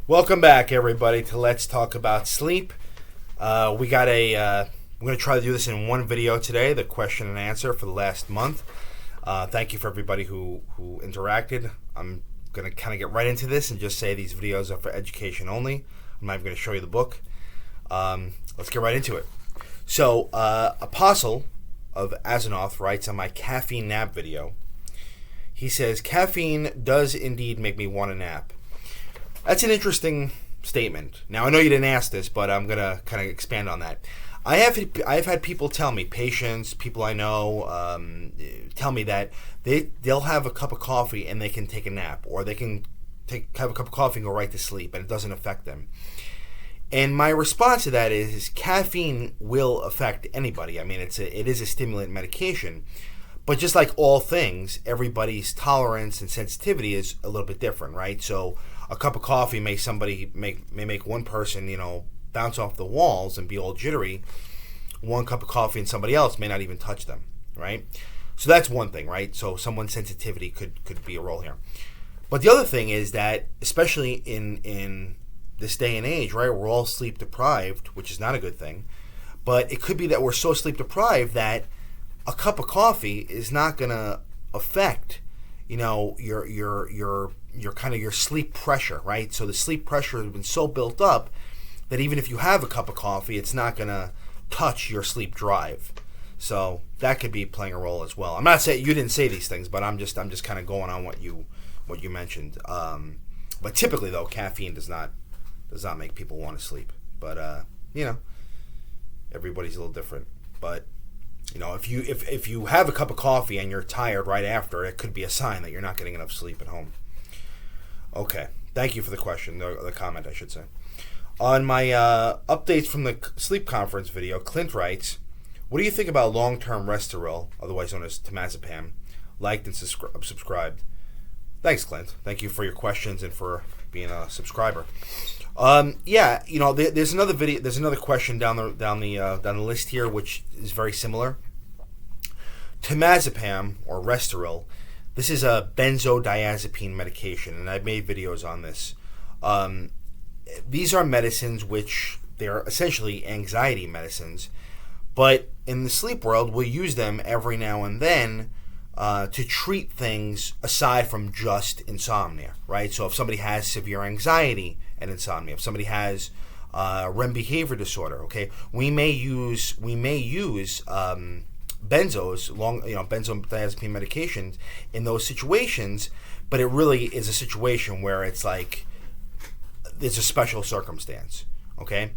Welcome back, everybody, to Let's Talk About Sleep. We're going to try to do this in one video today, the question and answer for the last month. Thank you for everybody who interacted. I'm going to kind of get right into this and just say these videos are for education only. I'm not even going to show you the book. Let's get right into it. So, Apostle of Azonoth writes on my caffeine nap video. He says, caffeine does indeed make me want to nap. That's an interesting statement. Now, I know you didn't ask this, but I'm going to kind of expand on that. I've had people tell me, patients, people I know, tell me that they'll have a cup of coffee and they can take a nap, or they can have a cup of coffee and go right to sleep, and it doesn't affect them. And my response to that is caffeine will affect anybody. I mean, it is a stimulant medication, but just like all things, everybody's tolerance and sensitivity is a little bit different, right? So a cup of coffee may make one person, bounce off the walls and be all jittery. One cup of coffee and somebody else may not even touch them, right? So that's one thing, right? So someone's sensitivity could be a role here. But the other thing is that, especially in this day and age, right, we're all sleep deprived, which is not a good thing. But it could be that we're so sleep deprived that a cup of coffee is not going to affect, your kind of your sleep pressure, right? So the sleep pressure has been so built up that even if you have a cup of coffee, it's not going to touch your sleep drive. So that could be playing a role as well. I'm not saying you didn't say these things, but I'm just kind of going on what you mentioned. But typically, though, caffeine does not make people want to sleep. But everybody's a little different. But if you have a cup of coffee and you're tired right after, it could be a sign that you're not getting enough sleep at home. Okay, thank you for the question, the comment, I should say. On my updates from the sleep conference video, Clint writes, what do you think about long-term Restoril, otherwise known as temazepam? Liked and subscribed. Thanks, Clint. Thank you for your questions and for being a subscriber. There's another video. There's another question down the list here, which is very similar. Temazepam or Restoril. This is a benzodiazepine medication, and I've made videos on this. These are medicines which they're essentially anxiety medicines, but in the sleep world, we'll use them every now and then to treat things aside from just insomnia, right? So if somebody has severe anxiety and insomnia, if somebody has REM behavior disorder, okay, we may use benzodiazepine medications in those situations, but it really is a situation where it's like it's a special circumstance, okay?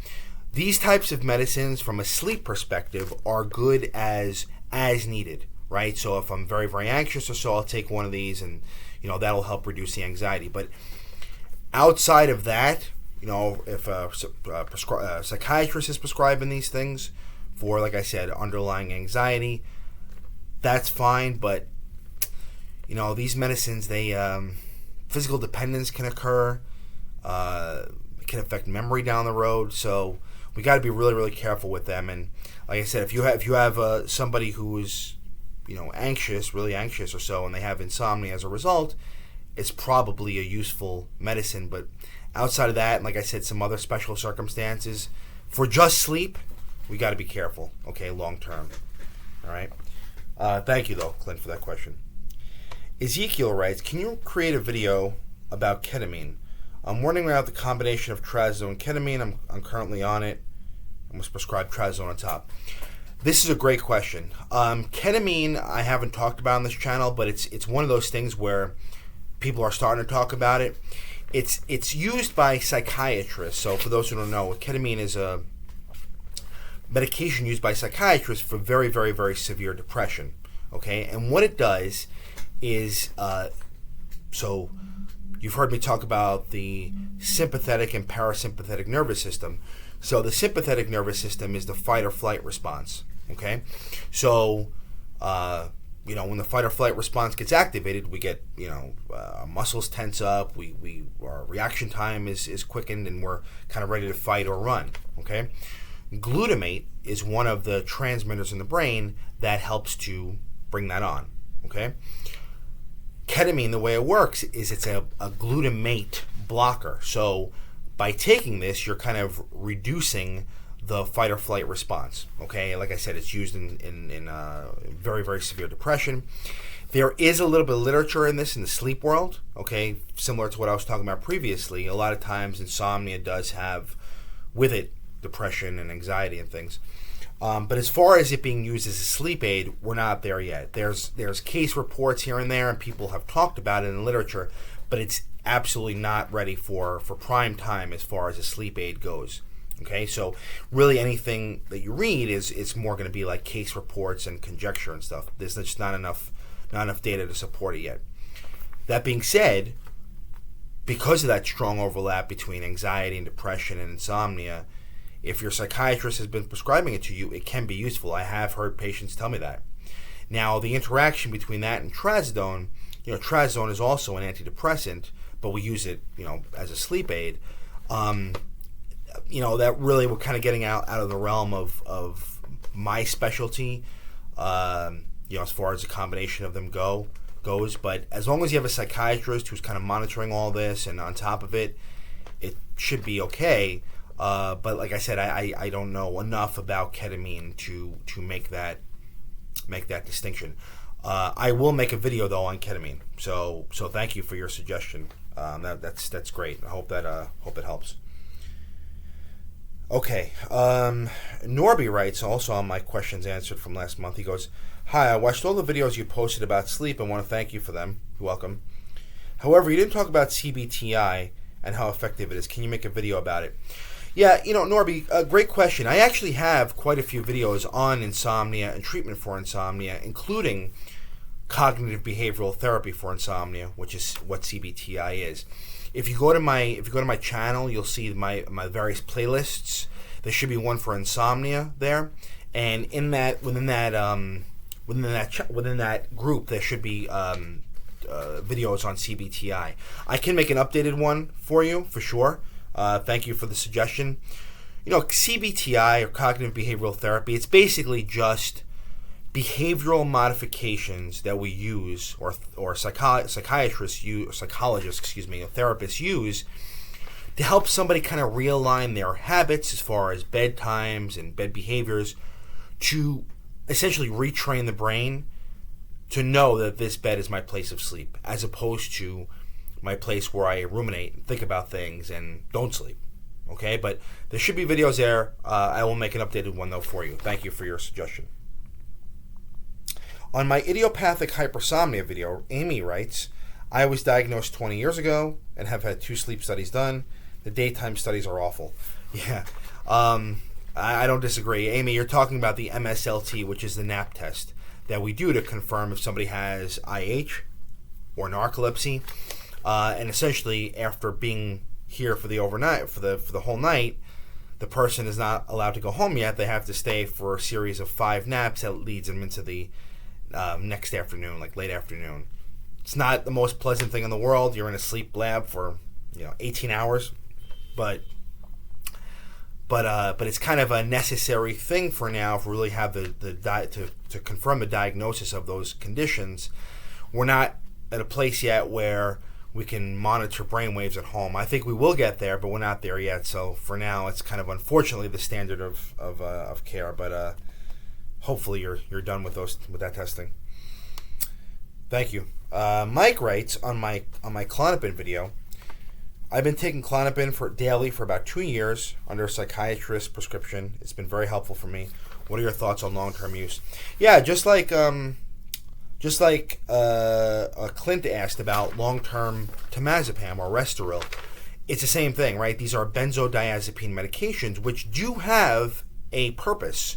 These types of medicines from a sleep perspective are good as needed, right? So if I'm very, very anxious or so, I'll take one of these and, that'll help reduce the anxiety. But outside of that, if a psychiatrist is prescribing these things for, like I said, underlying anxiety, that's fine. But, these medicines, physical dependence can occur. It can affect memory down the road. So we got to be really, really careful with them. And like I said, if you have somebody who is anxious, really anxious or so, and they have insomnia as a result, it's probably a useful medicine. But outside of that, and like I said, some other special circumstances, for just sleep, we got to be careful, okay, long term. All right? Thank you, though, Clint, for that question. Ezekiel writes, can you create a video about ketamine? I'm wondering about the combination of trazodone and ketamine. I'm currently on it. I was prescribed trazodone on top. This is a great question. Ketamine, I haven't talked about on this channel, but it's one of those things where people are starting to talk about it. It's used by psychiatrists. So for those who don't know, ketamine is a medication used by psychiatrists for very, very, very severe depression. Okay, and what it does is, so you've heard me talk about the sympathetic and parasympathetic nervous system. So the sympathetic nervous system is the fight or flight response. Okay, so when the fight or flight response gets activated, we get our muscles tense up, our reaction time is quickened, and we're kind of ready to fight or run. Okay, glutamate is one of the transmitters in the brain that helps to bring that on. Okay, ketamine, the way it works is it's a glutamate blocker. So by taking this, you're kind of reducing the fight or flight response. Okay, like I said, it's used in very, very severe depression. There is a little bit of literature in this in the sleep world, okay, similar to what I was talking about previously. A lot of times insomnia does have with it depression and anxiety and things. But as far as it being used as a sleep aid, we're not there yet. There's case reports here and there, and people have talked about it in the literature, but it's absolutely not ready for prime time as far as a sleep aid goes. Okay, so really anything that you read is more going to be like case reports and conjecture and stuff. There's just not enough data to support it yet. That being said, because of that strong overlap between anxiety and depression and insomnia, if your psychiatrist has been prescribing it to you, it can be useful. I have heard patients tell me that. Now, the interaction between that and trazodone, trazodone is also an antidepressant, but we use it, as a sleep aid. That really we're kind of getting out of the realm of my specialty, as far as the combination of them goes. But as long as you have a psychiatrist who's kind of monitoring all this and on top of it, it should be okay. But like I said, I don't know enough about ketamine to make that distinction. I will make a video though on ketamine. So thank you for your suggestion. That's great. I hope it helps. Okay. Norby writes also on my questions answered from last month. He goes, "Hi, I watched all the videos you posted about sleep and want to thank you for them. You're welcome. However, you didn't talk about CBTI and how effective it is. Can you make a video about it?" Yeah, Norby, great question. I actually have quite a few videos on insomnia and treatment for insomnia, including cognitive behavioral therapy for insomnia, which is what CBTI is. If you go to my channel, you'll see my various playlists. There should be one for insomnia there, and within that group, there should be videos on CBTI. I can make an updated one for you for sure. Thank you for the suggestion. CBTI or cognitive behavioral therapy, it's basically just behavioral modifications that we use or psychiatrists use, or psychologists, or therapists use to help somebody kind of realign their habits as far as bedtimes and bed behaviors to essentially retrain the brain to know that this bed is my place of sleep, as opposed to my place where I ruminate and think about things and don't sleep. Okay, but there should be videos there. I will make an updated one though for you. Thank you for your suggestion. On my idiopathic hypersomnia video, Amy writes, "I was diagnosed 20 years ago and have had 2 sleep studies done. The daytime studies are awful." Yeah, I don't disagree. Amy, you're talking about the MSLT, which is the nap test that we do to confirm if somebody has IH or narcolepsy. And essentially, after being here for the overnight, for the whole night, the person is not allowed to go home yet. They have to stay for a series of 5 naps that leads them into the next afternoon, like late afternoon. It's not the most pleasant thing in the world. You're in a sleep lab for 18 hours, but it's kind of a necessary thing for now. If we really have to confirm the diagnosis of those conditions, we're not at a place yet where we can monitor brainwaves at home. I think we will get there, but we're not there yet. So for now, it's kind of unfortunately the standard of care. But hopefully you're done with that testing. Thank you. Mike writes on my Klonopin video, "I've been taking Klonopin daily for about 2 years under a psychiatrist's prescription. It's been very helpful for me. What are your thoughts on long-term use?" Yeah, just like Clint asked about long-term temazepam or Restoril, it's the same thing, right? These are benzodiazepine medications which do have a purpose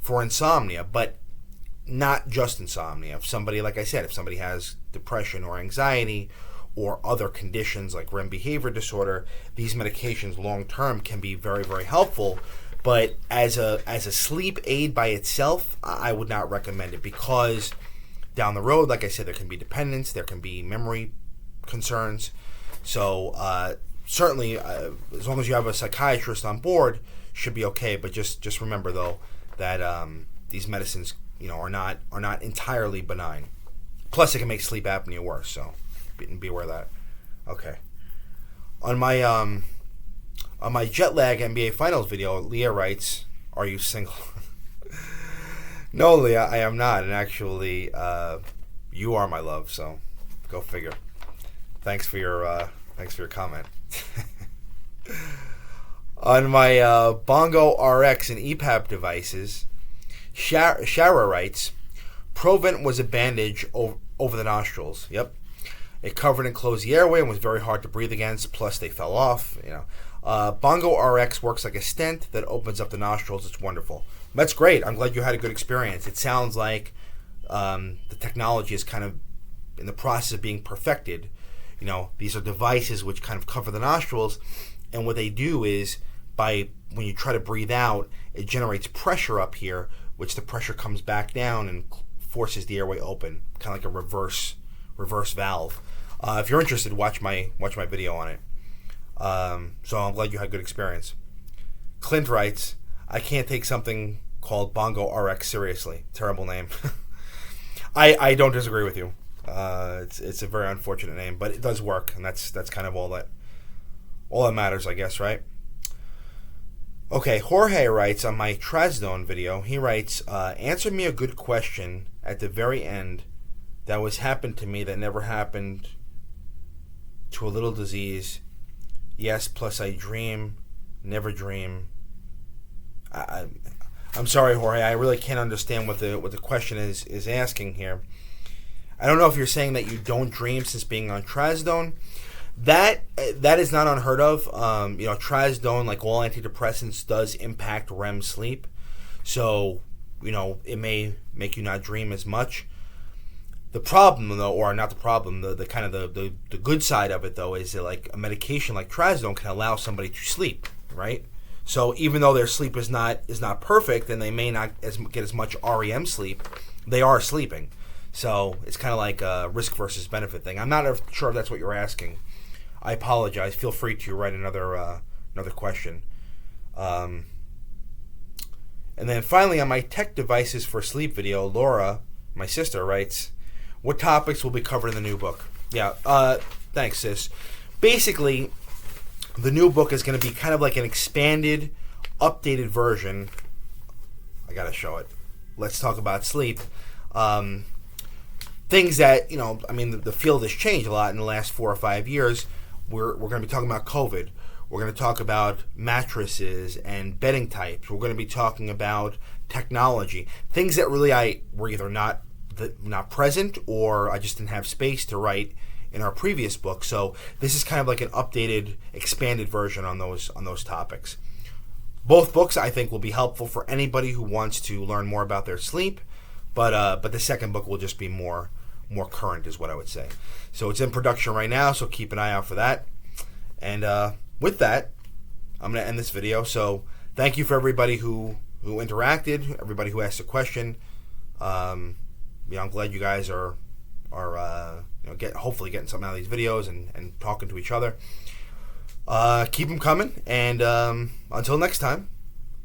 for insomnia, but not just insomnia. If somebody, like I said, if somebody has depression or anxiety or other conditions like REM behavior disorder, these medications long-term can be very, very helpful. But as a sleep aid by itself, I would not recommend it, because down the road, like I said, there can be dependence, there can be memory concerns. So certainly, as long as you have a psychiatrist on board, should be okay. But just remember though that these medicines, are not entirely benign. Plus, it can make sleep apnea worse. So be aware of that. Okay. On my On my jet lag NBA Finals video, Leah writes, "Are you single?" No, Leah, I am not. And actually, you are my love. So, go figure. Thanks for your comment. On my BongoRx and EPAP devices, Shara writes, "Provent was a bandage over the nostrils. Yep. It covered and closed the airway and was very hard to breathe against. Plus, they fell off. BongoRx works like a stent that opens up the nostrils. It's wonderful." That's great. I'm glad you had a good experience. It sounds like the technology is kind of in the process of being perfected. These are devices which kind of cover the nostrils, and what they do is when you try to breathe out, it generates pressure up here, which the pressure comes back down and forces the airway open, kind of like a reverse valve. If you're interested, watch my video on it. So I'm glad you had a good experience. Clint writes, "I can't take something called BongoRx seriously." Terrible name. I don't disagree with you. It's a very unfortunate name, but it does work, and that's kind of all that matters, I guess, right? Okay, Jorge writes on my Trazodone video. He writes, "Answer me a good question at the very end that was happened to me that never happened to a little disease. Yes, plus I dream, never dream." I'm sorry, Jorge. I really can't understand what the question is asking here. I don't know if you're saying that you don't dream since being on Trazodone. That is not unheard of. Trazodone, like all antidepressants, does impact REM sleep. So, it may make you not dream as much. The problem, though, or not the problem, the kind of the good side of it, though, is that like a medication like Trazodone can allow somebody to sleep, right? So even though their sleep is not perfect and they may not get as much REM sleep, they are sleeping. So it's kind of like a risk versus benefit thing. I'm not sure if that's what you're asking. I apologize. Feel free to write another question. And then finally, on my tech devices for sleep video, Laura, my sister, writes, "What topics will be covered in the new book?" Yeah, thanks, sis. Basically, the new book is going to be kind of like an expanded, updated version. I got to show it. Let's talk about sleep. Things that, the field has changed a lot in the last 4 or 5 years. We're going to be talking about COVID. We're going to talk about mattresses and bedding types. We're going to be talking about technology. Things that really were either not present or I just didn't have space to write in our previous book. So this is kind of like an updated, expanded version on those topics. Both books, I think, will be helpful for anybody who wants to learn more about their sleep, but the second book will just be more current, is what I would say. So it's in production right now, so keep an eye out for that. And with that, I'm going to end this video. So thank you for everybody who interacted, everybody who asked a question. I'm glad you guys are hopefully getting something out of these videos and talking to each other. Keep them coming, and until next time,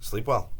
sleep well.